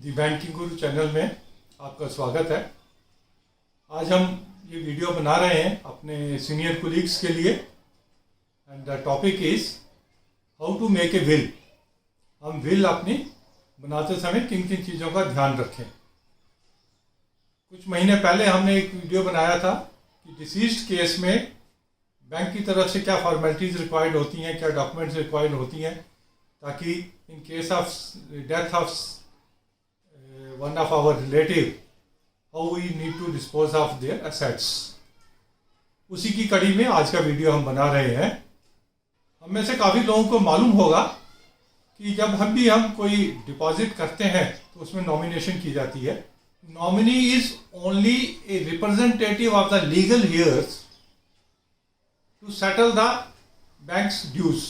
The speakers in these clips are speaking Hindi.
दी बैंकिंग गुरु चैनल में आपका स्वागत है। आज हम ये वीडियो बना रहे हैं अपने सीनियर कोलीग्स के लिए and the topic is how to make a will. हम विल अपनी बनाते समय किन किन चीज़ों का ध्यान रखें। कुछ महीने पहले हमने एक वीडियो बनाया था कि डिसीज्ड केस में बैंक की तरफ से क्या फॉर्मेलिटीज़ रिक्वायर्ड होती हैं, क्या डॉक्यूमेंट्स रिक्वायर्ड होती हैं, ताकि in case of death of one of our relative how we need to dispose of their assets. उसी की कड़ी में आज का वीडियो हम बना रहे हैं। हम में से काफ़ी लोगों को मालूम होगा कि जब हम कोई डिपॉजिट करते हैं तो उसमें नॉमिनेशन की जाती है। Nominee is only a representative of the legal heirs to settle the bank's dues,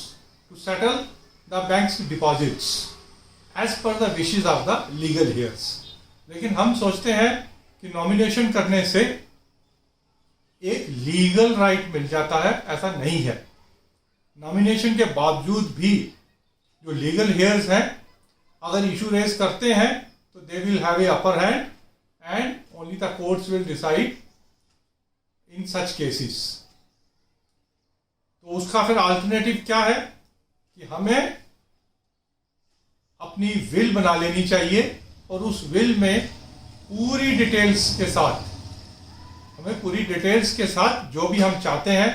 to settle the bank's deposits as per the wishes of the legal heirs. लेकिन हम सोचते हैं कि नॉमिनेशन करने से एक लीगल राइट मिल जाता है। ऐसा नहीं है। नॉमिनेशन के बावजूद भी जो लीगल हेयर्स हैं अगर इशू रेज करते हैं तो they will have a upper hand and only the courts will decide in such cases. तो उसका फिर अल्टरनेटिव क्या है कि हमें अपनी विल बना लेनी चाहिए और उस विल में पूरी डिटेल्स के साथ, हमें पूरी डिटेल्स के साथ जो भी हम चाहते हैं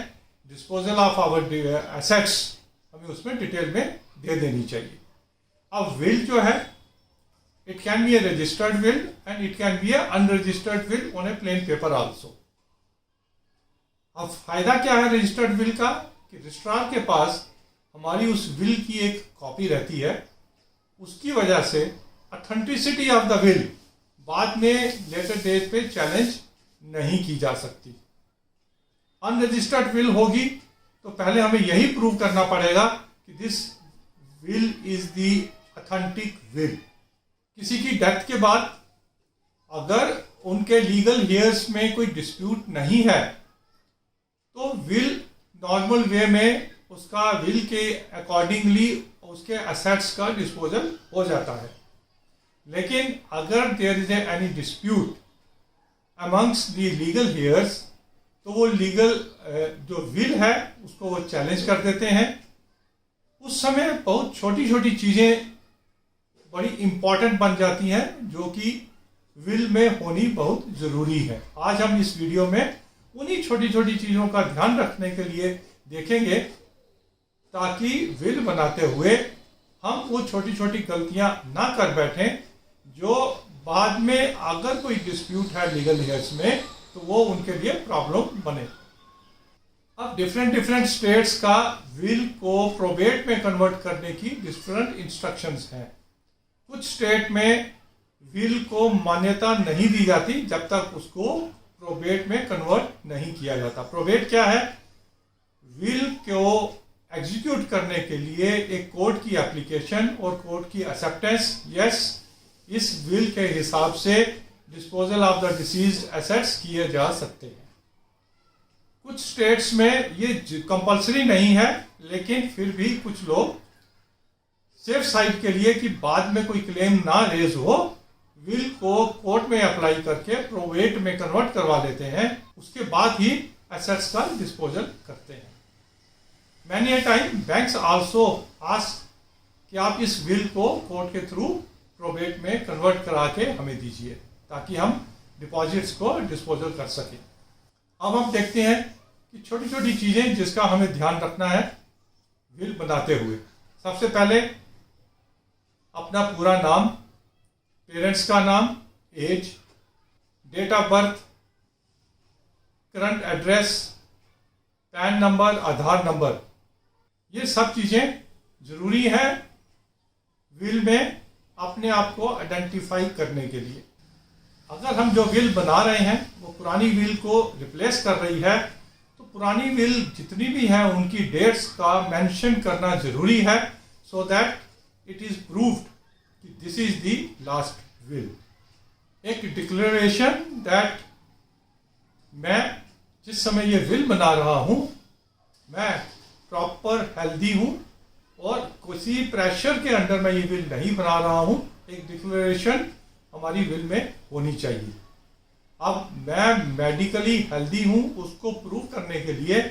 डिस्पोजल ऑफ आवर एसेट्स हमें उसमें डिटेल में दे देनी चाहिए। अब विल जो है it can be A registered will and it can be A unregistered will on A plain paper also. अब फायदा क्या है रजिस्टर्ड विल का कि रजिस्ट्रार के पास हमारी उस विल की एक कॉपी रहती है। उसकी वजह से ऑथेंटिसिटी ऑफ द विल बाद में लेटर डेट पे चैलेंज नहीं की जा सकती। अनरजिस्टर्ड विल होगी तो पहले हमें यही प्रूव करना पड़ेगा कि this will is the authentic will. किसी की डेथ के बाद अगर उनके लीगल हेयर्स में कोई डिस्प्यूट नहीं है तो विल नॉर्मल वे में उसका विल के अकॉर्डिंगली उसके एसेट्स का डिस्पोजल हो जाता है। लेकिन अगर there is any dispute amongst the legal heirs तो वो लीगल जो विल है उसको वो चैलेंज कर देते हैं। उस समय बहुत छोटी छोटी चीज़ें बड़ी इंपॉर्टेंट बन जाती हैं जो कि विल में होनी बहुत ज़रूरी है। आज हम इस वीडियो में उन्हीं छोटी छोटी चीज़ों का ध्यान रखने के लिए देखेंगे ताकि विल बनाते हुए हम वो छोटी छोटी गलतियां ना कर बैठें जो बाद में अगर कोई डिस्प्यूट है लीगल हेयर्स में तो वो उनके लिए प्रॉब्लम बने। अब डिफरेंट स्टेट्स का विल को प्रोबेट में कन्वर्ट करने की डिफरेंट इंस्ट्रक्शंस हैं। कुछ स्टेट में विल को मान्यता नहीं दी जाती जब तक उसको प्रोबेट में कन्वर्ट नहीं किया जाता। प्रोबेट क्या है? विल को एग्जीक्यूट करने के लिए एक कोर्ट की एप्लीकेशन और कोर्ट की एक्सेप्टेंस, यस इस विल के हिसाब से disposal of the deceased assets किए जा सकते हैं। कुछ स्टेट्स में ये कंपलसरी नहीं है लेकिन फिर भी कुछ लोग सेफ साइड के लिए कि बाद में कोई क्लेम ना रेज हो विल को कोर्ट में अप्लाई करके प्रोबेट में कन्वर्ट करवा लेते हैं। उसके बाद ही एसेट्स का डिस्पोजल करते हैं। Many a time banks also ask कि आप इस विल को कोर्ट के थ्रू प्रोबेट में कन्वर्ट करा के हमें दीजिए ताकि हम डिपॉजिट्स को डिस्पोजल कर सकें। अब हम देखते हैं कि छोटी छोटी चीज़ें जिसका हमें ध्यान रखना है विल बनाते हुए। सबसे पहले अपना पूरा नाम, पेरेंट्स का नाम, age, date of birth, current address, PAN number, Aadhaar number, ये सब चीज़ें ज़रूरी है विल में अपने आप को आइडेंटिफाई करने के लिए। अगर हम जो विल बना रहे हैं वो पुरानी विल को रिप्लेस कर रही है तो पुरानी विल जितनी भी हैं उनकी डेट्स का मेंशन करना ज़रूरी है so that it is proved कि this is the last will. एक डिक्लेरेशन दैट मैं जिस समय ये विल बना रहा हूँ मैं प्रॉपर हेल्दी हूँ और किसी प्रेशर के अंडर मैं ये विल नहीं बना रहा हूँ। एक डिक्लेरेशन हमारी विल में होनी चाहिए। अब मैं मेडिकली हेल्दी हूँ उसको प्रूव करने के लिए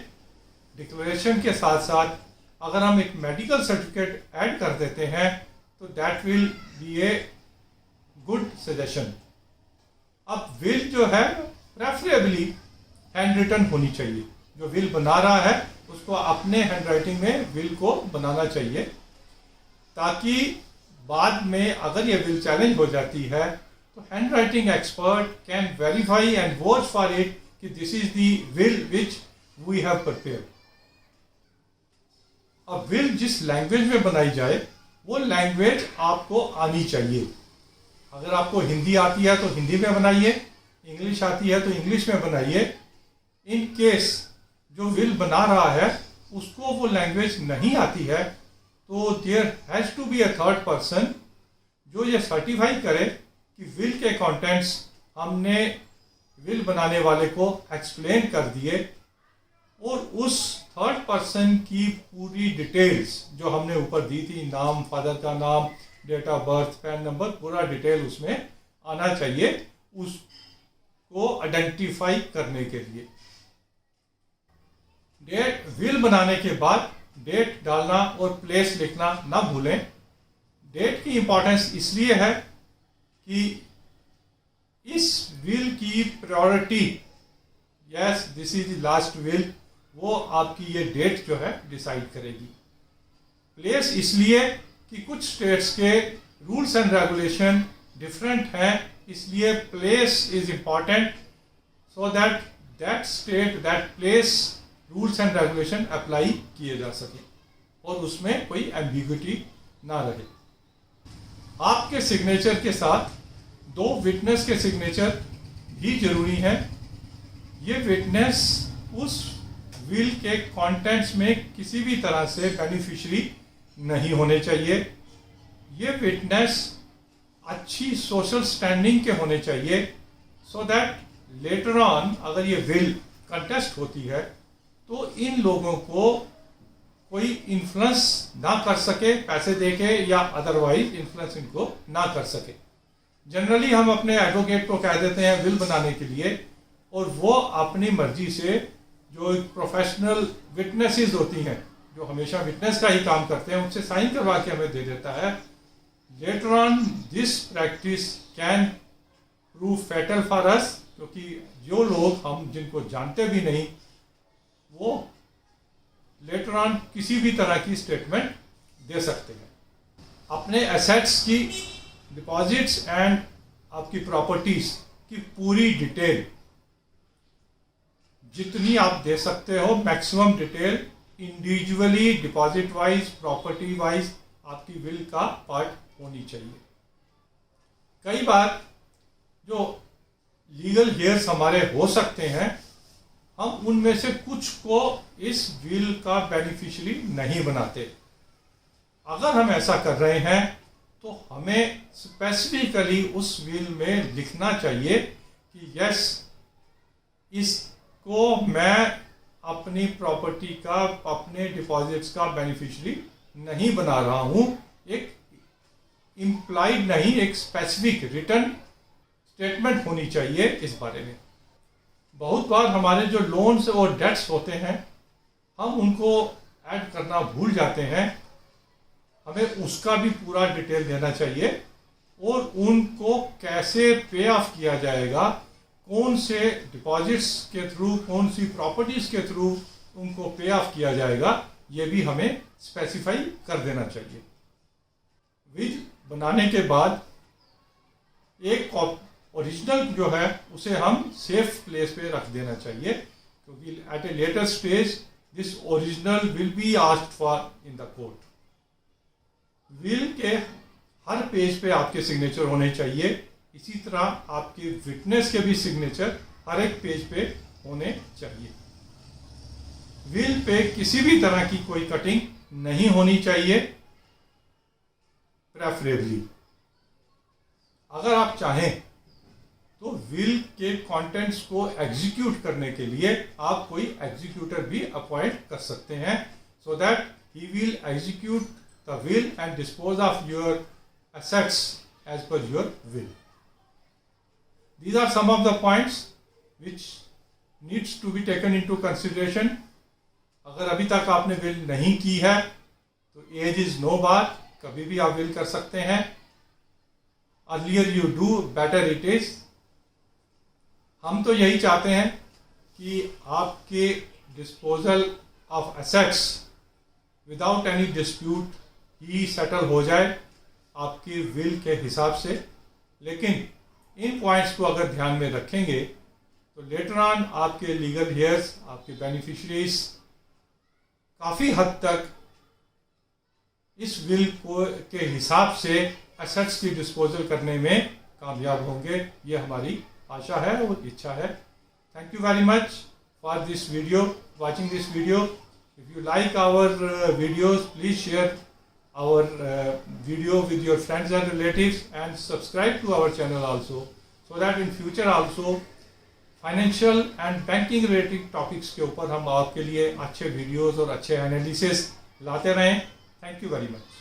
डिक्लेरेशन के साथ साथ अगर हम एक मेडिकल सर्टिफिकेट ऐड कर देते हैं तो that will be a good suggestion. अब विल जो है प्रेफरेबली हैंड रिटन होनी चाहिए। जो विल बना रहा है उसको अपने हैंड राइटिंग में विल को बनाना चाहिए, ताकि बाद में अगर ये विल चैलेंज हो जाती है तो handwriting expert can verify and vote for it कि this is the will which we have prepared. अब विल जिस लैंग्वेज में बनाई जाए वो लैंग्वेज आपको आनी चाहिए। अगर आपको हिंदी आती है तो हिंदी में बनाइए, इंग्लिश आती है तो इंग्लिश में बनाइए। इन केस जो विल बना रहा है उसको वो लैंग्वेज नहीं आती है तो there has to be a third person जो ये सर्टिफाई करे कि विल के कंटेंट्स हमने विल बनाने वाले को एक्सप्लेन कर दिए, और उस थर्ड पर्सन की पूरी डिटेल्स जो हमने ऊपर दी थी, नाम, फादर का नाम, date of birth, PAN number, पूरा डिटेल उसमें आना चाहिए उसको आइडेंटिफाई करने के लिए। डेट विल बनाने के बाद डेट डालना और प्लेस लिखना ना भूलें। डेट की इंपॉर्टेंस इसलिए है कि इस विल की priority, yes this is the last will, वो आपकी ये डेट जो है डिसाइड करेगी। प्लेस इसलिए कि कुछ स्टेट्स के रूल्स एंड रेगुलेशन डिफरेंट हैं, इसलिए place is important so that that state that place rules and regulation apply किए जा सके और उसमें कोई एम्बिग्युइटी ना रहे। आपके सिग्नेचर के साथ 2 विटनेस के सिग्नेचर भी जरूरी हैं। ये विटनेस उस विल के कंटेंट्स में किसी भी तरह से बेनिफिशियरी नहीं होने चाहिए। ये विटनेस अच्छी सोशल स्टैंडिंग के होने चाहिए सो दैट लेटर ऑन अगर ये विल कंटेस्ट होती है तो इन लोगों को कोई इन्फ्लुएंस ना कर सके, पैसे देके या अदरवाइज इन्फ्लुएंस इनको ना कर सके। जनरली हम अपने एडवोकेट को कह देते हैं विल बनाने के लिए, और वो अपनी मर्जी से जो प्रोफेशनल विटनेसेस होती हैं जो हमेशा विटनेस का ही काम करते हैं उनसे साइन करवा के हमें दे देता है। Later on this practice can prove fatal for us, क्योंकि जो लोग हम जिनको जानते भी नहीं वो लेटर ऑन किसी भी तरह की स्टेटमेंट दे सकते हैं। अपने एसेट्स की, डिपॉजिट्स एंड आपकी प्रॉपर्टीज की पूरी डिटेल जितनी आप दे सकते हो, maximum detail individually, deposit wise, property wise आपकी विल का पार्ट होनी चाहिए। कई बार जो लीगल हेयर्स हमारे हो सकते हैं हम उनमें से कुछ को इस विल का बेनिफिशियरी नहीं बनाते। अगर हम ऐसा कर रहे हैं तो हमें स्पेसिफिकली उस विल में लिखना चाहिए कि यस इसको मैं अपनी प्रॉपर्टी का, अपने डिपॉजिट्स का बेनिफिशियरी नहीं बना रहा हूं। एक इम्प्लाइड नहीं, एक स्पेसिफिक रिटन स्टेटमेंट होनी चाहिए इस बारे में। बहुत बार हमारे जो लोन्स और डेट्स होते हैं हम उनको ऐड करना भूल जाते हैं, हमें उसका भी पूरा डिटेल देना चाहिए और उनको कैसे पे ऑफ किया जाएगा, कौन से डिपॉजिट्स के थ्रू, कौन सी प्रॉपर्टीज के थ्रू उनको पे ऑफ किया जाएगा, ये भी हमें स्पेसिफाई कर देना चाहिए। विल बनाने के बाद एक ओरिजिनल जो है उसे हम सेफ प्लेस पे रख देना चाहिए, क्योंकि at a later stage this original will be asked for in the court. Will के हर पेज पे आपके सिग्नेचर होने चाहिए, इसी तरह आपके विटनेस के भी सिग्नेचर हर एक पेज पे होने चाहिए। विल पे किसी भी तरह की कोई कटिंग नहीं होनी चाहिए प्रेफरेबली। अगर आप चाहें तो विल के कंटेंट्स को एग्जीक्यूट करने के लिए आप कोई एग्जीक्यूटर भी अपॉइंट कर सकते हैं, so that he will execute the will and dispose of your assets as per your will. These are some of the points which needs to be taken into consideration. अगर अभी तक आपने विल नहीं की है तो एज इज नो बार, कभी भी आप विल कर सकते हैं. Earlier you do better it is. हम तो यही चाहते हैं कि आपके disposal of assets without any dispute he settle हो जाए आपके विल के हिसाब से. लेकिन इन पॉइंट्स को अगर ध्यान में रखेंगे तो लेटर ऑन आपके लीगल हेयर्स, आपके बेनिफिशरीज काफ़ी हद तक इस विल को के हिसाब से एसेट्स की डिस्पोजल करने में कामयाब होंगे. ये हमारी आशा है और इच्छा है. Thank you very much for this video, watching this video. If you like our videos, please share our video with your friends and relatives, and subscribe to our channel also, so that in future also financial and banking related topics के ऊपर हम आपके लिए अच्छे वीडियोस और अच्छे एनालिसिस लाते रहें. Thank you very much.